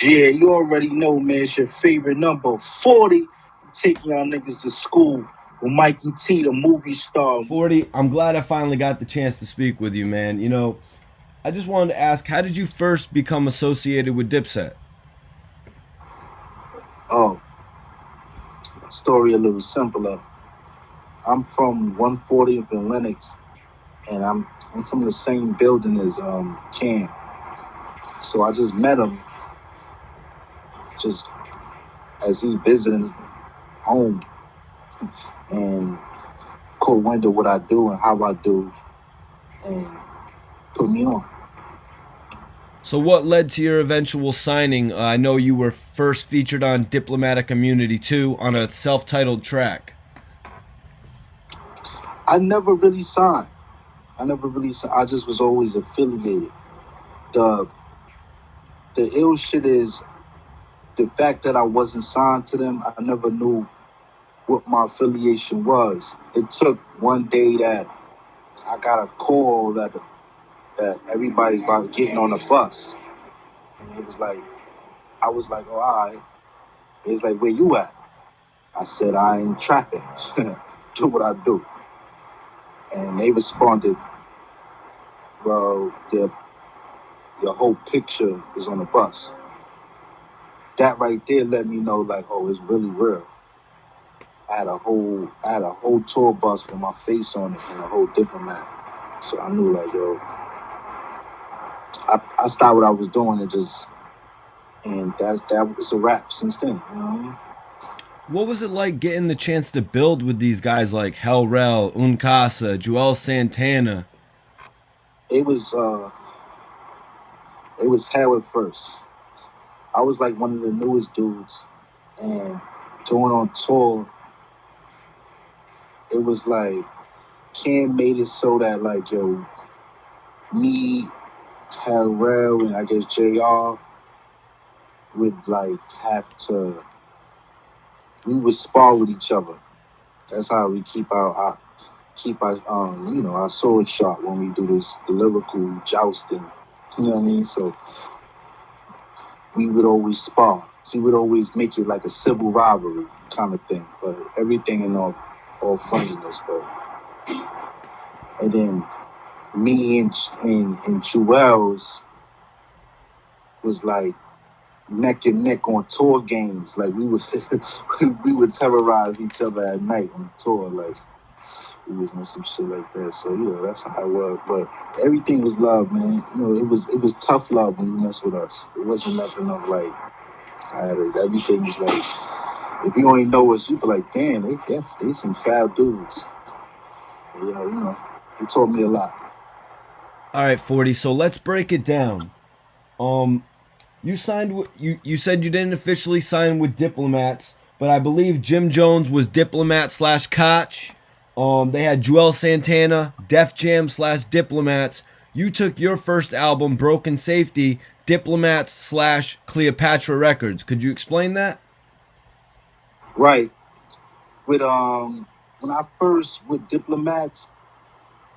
Yeah, you already know, man. It's your favorite number 40. Taking y'all niggas to school with Mikey T, the movie star. 40, I'm glad I finally got the chance to speak with you, man. You know, I just wanted to ask, how did you first become associated with Dipset? Oh, story a little simpler. I'm from 140th and Lenox, and I'm from the same building as Cam. So I just met him just as he visiting home and caught wind of what I do and how I do and put me on. So, what led to your eventual signing? I know you were first featured on Diplomatic Immunity 2 on a self titled track. I never really signed. I just was always affiliated. The the ill shit is the fact that I wasn't signed to them. I never knew what my affiliation was. It took one day that I got a call that everybody's about getting on a bus, and it was like I was like, oh, all right. It's like, where you at? I said, I ain't trapping. Do what I do. And they responded, well, your whole picture is on the bus. That right there let me know, like, oh, it's really real. I had a whole tour bus with my face on it and a whole Diplomat. So I knew, like, yo, I stopped what I was doing and that was a wrap since then. You know what I mean? What was it like getting the chance to build with these guys like Hell Rel, Uncasa, Joel Santana? It was hell at first. I was like one of the newest dudes, and going on tour, it was like Cam made it so that, like, yo, me, Hell Rel, and I guess JR would like have to. We would spar with each other. That's how we keep our our sword sharp when we do this lyrical jousting. You know what I mean? So we would always spar. He would always make it like a civil rivalry kind of thing, but everything in all funniness. And then me and Joel's was like neck and neck on tour games. Like we would we would terrorize each other at night on tour. Like we was on some shit like that. So yeah, that's how it was. But everything was love, man. You know, it was tough love when you mess with us. It wasn't nothing of like everything was like, if you only know us, you be like, damn, they some foul dudes. Yeah, you know, they taught me a lot. All right, 40. So let's break it down. You signed with you said you didn't officially sign with Diplomats, but I believe Jim Jones was Diplomat / Koch. They had Joel Santana, Def Jam / Diplomats. You took your first album, Broken Safety, Diplomats / Cleopatra Records. Could you explain that? Right. With when I first with Diplomats,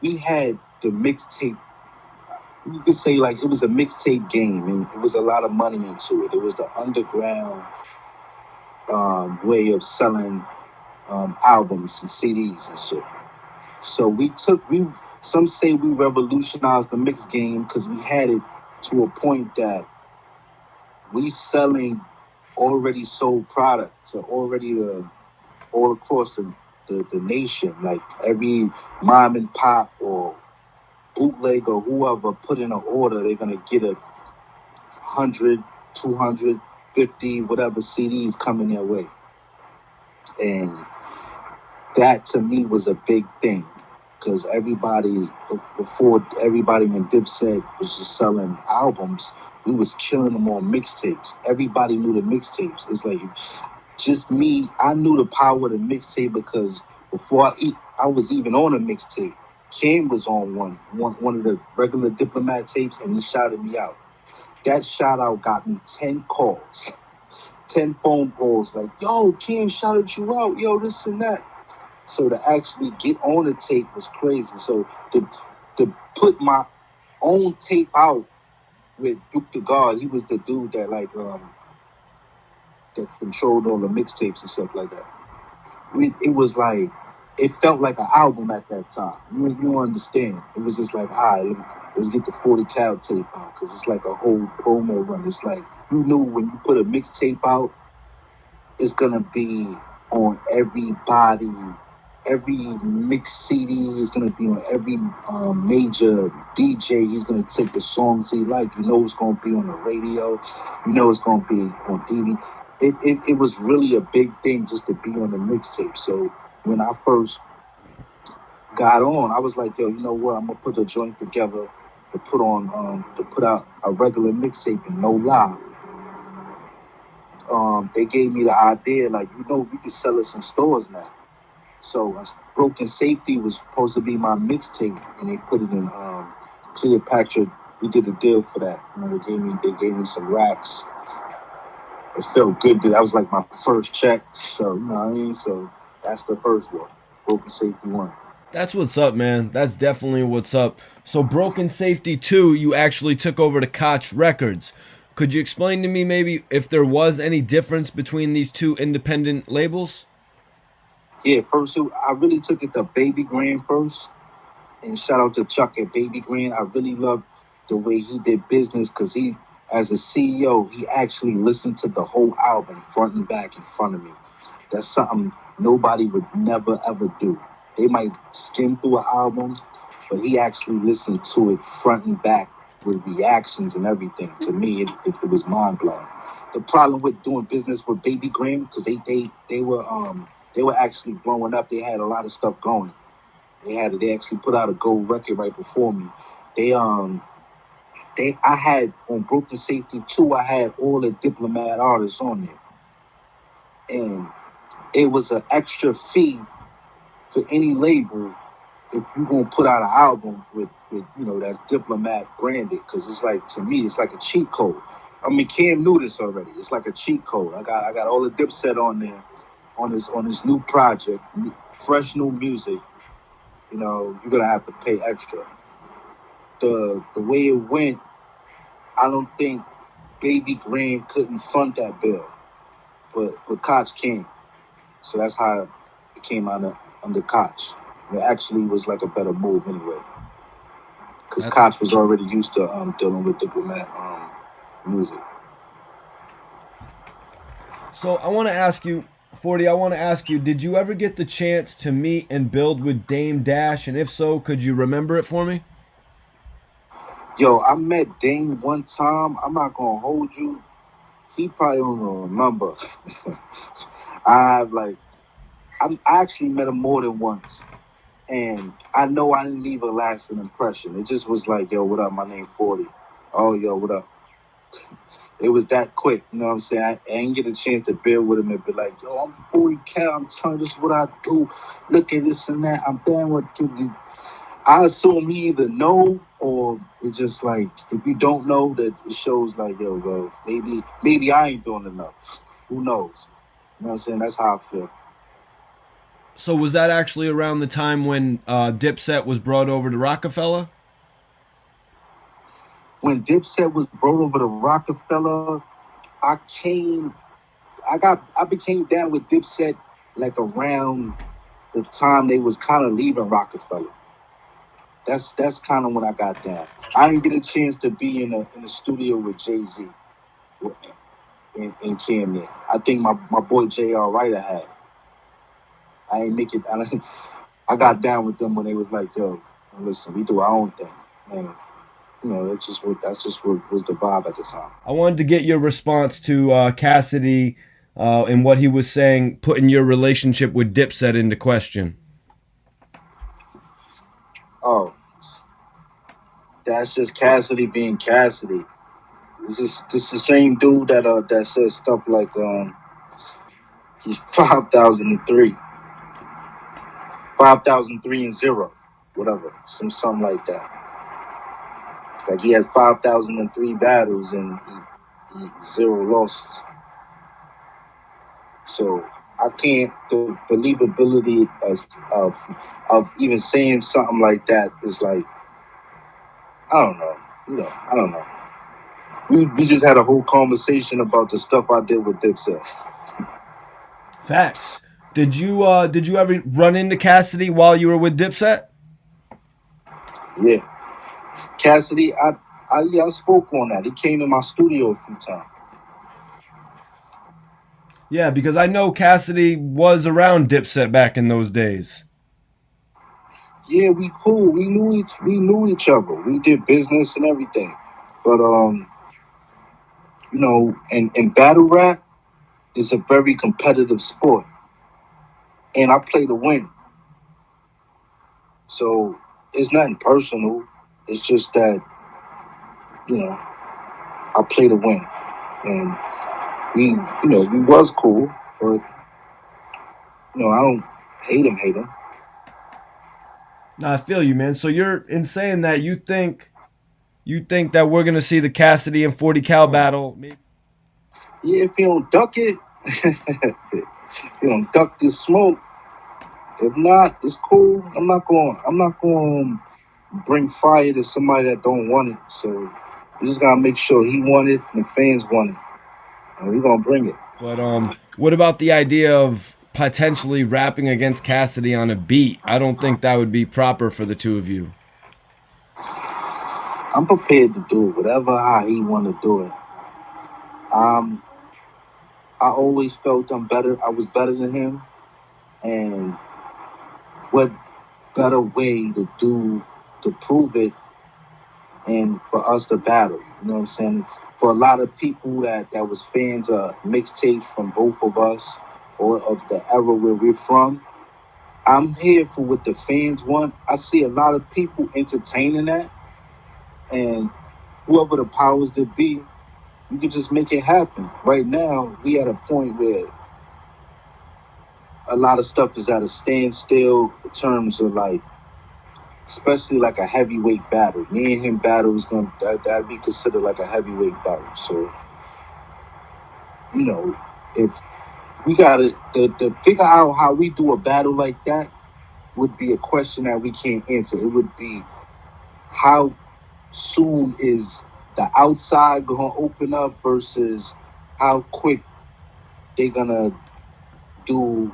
we had the mixtape. You could say like it was a mixtape game, and it was a lot of money into it. It was the underground way of selling albums and CDs and shit. So some say we revolutionized the mix game because we had it to a point that we selling already sold product to already all across the nation. Like every mom and pop or bootleg or whoever put in an order, they're gonna get 100, 250, whatever CDs coming their way. And that to me was a big thing because before everybody in Dipset was just selling albums, we was killing them on mixtapes. Everybody knew the mixtapes. It's like just me. I knew the power of the mixtape because before I was even on a mixtape, Cam was on one of the regular Diplomat tapes, and he shouted me out. That shout out got me 10 calls, 10 phone calls, like, yo, Cam shouted you out, yo, this and that. So to actually get on the tape was crazy. So to put my own tape out with Duke the God. He was the dude that that controlled all the mixtapes and stuff like that. It was like, it felt like an album at that time. You don't understand. It was just like, all right, let's get the 40 cal tape out, because it's like a whole promo run. It's like, you knew when you put a mixtape out, it's gonna be on everybody. Every mix CD is gonna be on every major DJ. He's gonna take the songs he like. You know it's gonna be on the radio. You know it's gonna be on TV. It was really a big thing just to be on the mixtape. So when I first got on, I was like, yo, you know what? I'm gonna put a joint together to put out a regular mixtape, and no lie. They gave me the idea, like, you know, we could sell us in stores now. So Broken Safety was supposed to be my mixtape, and they put it in Cleopatra. We did a deal for that. You know, they gave me some racks. It felt good. That was like my first check. So, you know what I mean? So that's the first one. Broken Safety 1. That's what's up, man. That's definitely what's up. So Broken Safety 2, you actually took over to Koch Records. Could you explain to me maybe if there was any difference between these two independent labels? Yeah, first I really took it to Baby Grand first. And shout out to Chuck at Baby Grand. I really loved the way he did business, because he, as a CEO, he actually listened to the whole album front and back in front of me. That's something nobody would never ever do. They might skim through an album, but he actually listened to it front and back with reactions and everything. To me, it was mind blowing. The problem with doing business with Baby Grand, because they were actually blowing up. They had a lot of stuff going. They actually put out a gold record right before me. I had on Broken Safety 2, I had all the Diplomat artists on there. And it was an extra fee for any label if you're gonna put out an album with you know, that's Diplomat branded, because it's like, to me, it's like a cheat code. I mean, Cam knew this already. It's like a cheat code. I got all the Dipset on there on this new project, fresh new music. You know, you're gonna have to pay extra. The way it went, I don't think Baby Grand couldn't fund that bill, but Koch can. So that's how it came under Koch. It actually was like a better move anyway, because Koch was already used to dealing with Diplomat music. So I want to ask you, 40, I want to ask you, did you ever get the chance to meet and build with Dame Dash? And if so, could you remember it for me? Yo, I met Dame one time. I'm not going to hold you. He probably don't remember. I actually met him more than once. And I know I didn't leave a lasting impression. It just was like, yo, what up? My name 40. Oh, yo, what up? It was that quick, you know what I'm saying? I ain't get a chance to build with him and be like, yo, I'm 40 cal, I'm telling you, this is what I do. Look at this and that. I'm down with you. I assume he either know, or it's just like, if you don't know, that it shows like, yo, bro, maybe I ain't doing enough. Who knows? You know what I'm saying? That's how I feel. So was that actually around the time when Dipset was brought over to Roc-A-Fella? When Dipset was brought over to Roc-A-Fella, I became down with Dipset like around the time they was kind of leaving Roc-A-Fella. That's kind of when I got down. I didn't get a chance to be in the studio with Jay-Z in Cam there. I think my boy J.R. Ryder had. I ain't make it. I got down with them when they was like, yo, listen, we do our own thing. And you know, that's just what was the vibe at the time. I wanted to get your response to Cassidy and what he was saying, putting your relationship with Dipset into question. Oh, that's just Cassidy being Cassidy. This is the same dude that says stuff like he's 5,003, 5,003 and 0, whatever, something like that. Like he has 5,003 battles and he 0 losses. So I can't, the believability of even saying something like that is like, I don't know. I don't know. we just had a whole conversation about the stuff I did with Dipset. Facts. Did you ever run into Cassidy while you were with Dipset? Yeah, Cassidy, I spoke on that. He came in my studio a few times. Yeah, because I know Cassidy was around Dipset back in those days. Yeah, we cool. We knew each other. We did business and everything. But in battle rap is a very competitive sport. And I play to win. So it's nothing personal. It's just that, I play to win. And we was cool, but I don't hate him. Nah, I feel you, man. So you're in saying that you think that we're gonna see the Cassidy and 40 Cal battle. Yeah, if you don't duck it, if you don't duck this smoke. If not, it's cool. I'm not going to bring fire to somebody that don't want it. So we just gotta make sure he want it and the fans want it, and we're gonna bring it. But what about the idea of potentially rapping against Cassidy on a beat? I don't think that would be proper for the two of you. I'm prepared to do it, whatever how he want to do it. I always felt I'm better. I was better than him, and what better way to prove it and for us to battle? You know what I'm saying? For a lot of people that was fans of mixtapes from both of us or of the era where we're from, I'm here for what the fans want. I see a lot of people entertaining that, and whoever the powers that be, you can just make it happen. Right now, we at a point where a lot of stuff is at a standstill in terms of especially like a heavyweight battle. Me and him battle is that'd be considered like a heavyweight battle. So, if we gotta to figure out how we do a battle like that would be a question that we can't answer. It would be how soon is the outside gonna open up versus how quick they're gonna do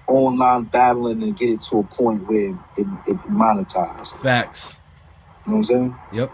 online battling and get it to a point where it monetized. Facts. You know what I'm saying? Yep.